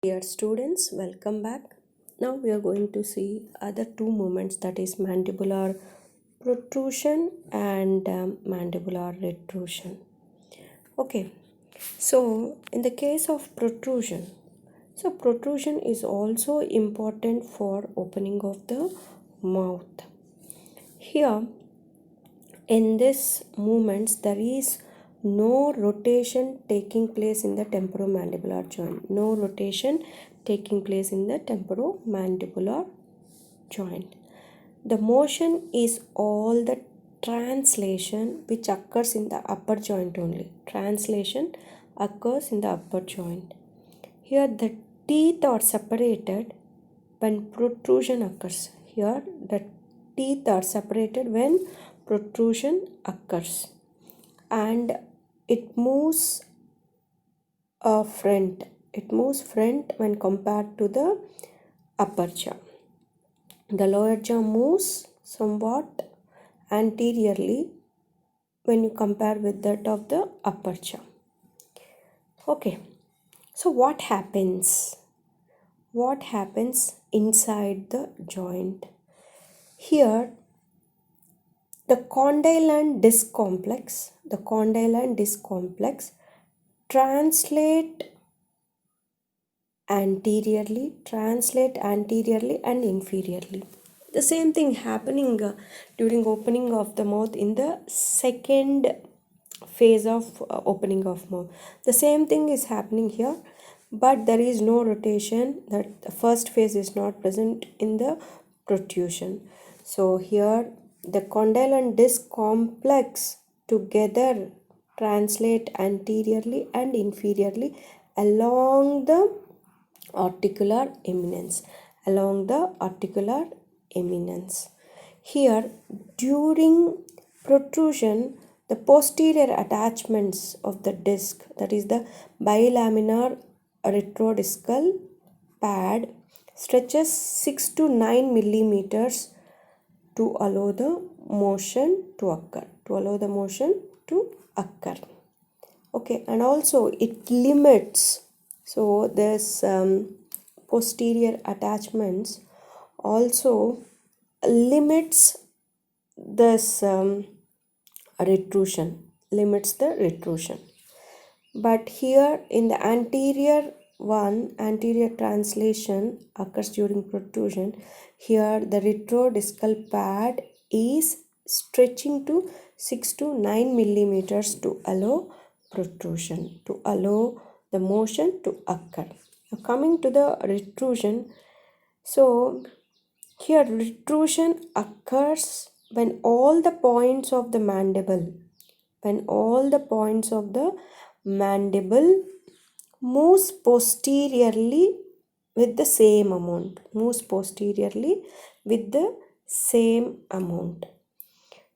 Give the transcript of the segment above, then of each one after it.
Dear students, welcome back. Now we are going to see other two movements, that is mandibular protrusion and mandibular retrusion. Okay, so in the case of protrusion, so protrusion is also important for opening of the mouth. Here in this movements there is no rotation taking place in the temporomandibular joint. No rotation taking place in the temporomandibular joint. The motion is all the translation which occurs in the upper joint only. Translation occurs in the upper joint. Here the teeth are separated when protrusion occurs. Here the teeth are separated when protrusion occurs, and it moves front. It moves front when compared to the upper jaw. The lower jaw moves somewhat anteriorly when you compare with that of the upper jaw. Okay, so what happens? What happens inside the joint? Here the condyle and disc complex translate anteriorly and inferiorly. The same thing happening during opening of the mouth in the second phase of opening of mouth. The same thing is happening here, but there is no rotation. That the first phase is not present in the protrusion. So here the condyle and disc complex together translate anteriorly and inferiorly along the articular eminence. Here during protrusion, the posterior attachments of the disc, that is the bilaminar retrodiscal pad, stretches 6 to 9 millimeters to allow the motion to occur. Okay, and also it limits, so this posterior attachments also limits this retrusion, but here in the anterior translation occurs during protrusion. Here the retrodiscal pad is stretching to 6 to 9 millimeters to allow protrusion, to allow the motion to occur. Now coming to the retrusion, so here retrusion occurs when all the points of the mandible moves posteriorly with the same amount.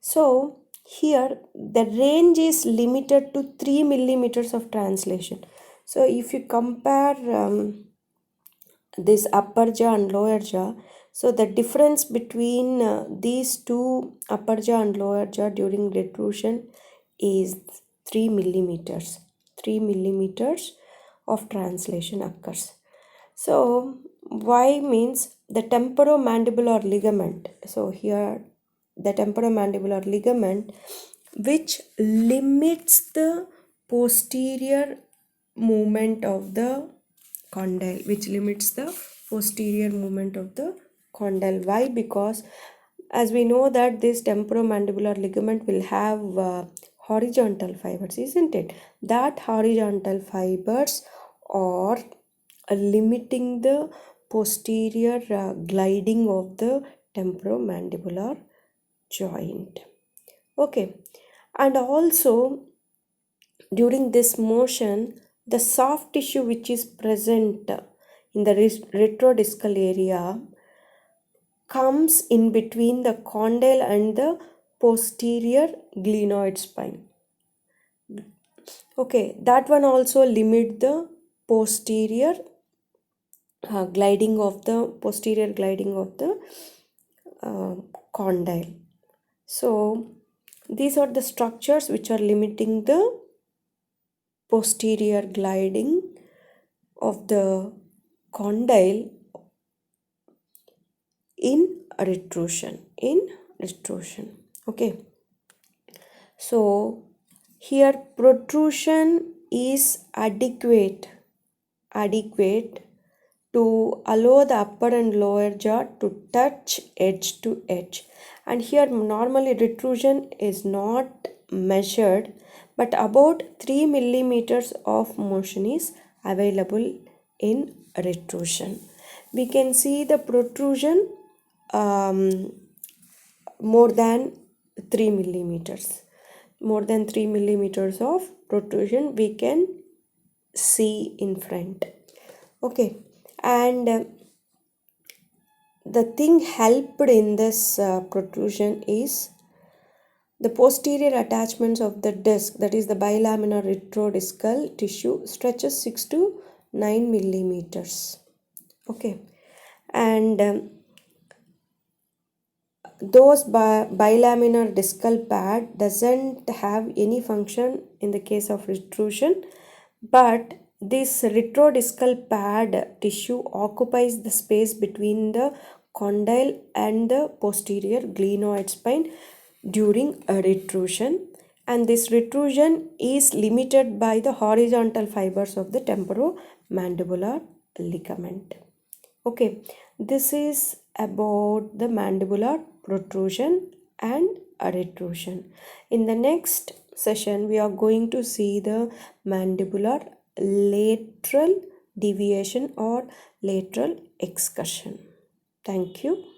So here the range is limited to 3 millimeters of translation. So if you compare this upper jaw and lower jaw, so the difference between these two, upper jaw and lower jaw, during retrusion is 3 millimeters. 3 millimeters of translation occurs. So why means the temporomandibular ligament. So here the temporomandibular ligament which limits the posterior movement of the condyle, Why? Because as we know that this temporomandibular ligament will have horizontal fibers, isn't it? That horizontal fibers are limiting the posterior gliding of the temporomandibular joint. Okay, and also during this motion, the soft tissue which is present in the retrodiscal area comes in between the condyle and the posterior glenoid spine. Okay, that one also limit the posterior gliding of the condyle. So these are the structures which are limiting the posterior gliding of the condyle in retrusion. Okay, so here protrusion is adequate to allow the upper and lower jaw to touch edge to edge, and here normally retrusion is not measured, but about 3 millimeters of motion is available in retrusion. We can see the protrusion um, more than 3 millimeters, of protrusion we can see in front. Okay, and the thing helped in this protrusion is the posterior attachments of the disc, that is the bilaminar retrodiscal tissue, stretches 6 to 9 millimeters. Okay, and those bilaminar discal pad doesn't have any function in the case of retrusion, but this retrodiscal pad tissue occupies the space between the condyle and the posterior glenoid spine during a retrusion, and this retrusion is limited by the horizontal fibers of the temporomandibular ligament. Okay, this is about the mandibular protrusion and retrusion. In the next session, we are going to see the mandibular lateral deviation or lateral excursion. Thank you.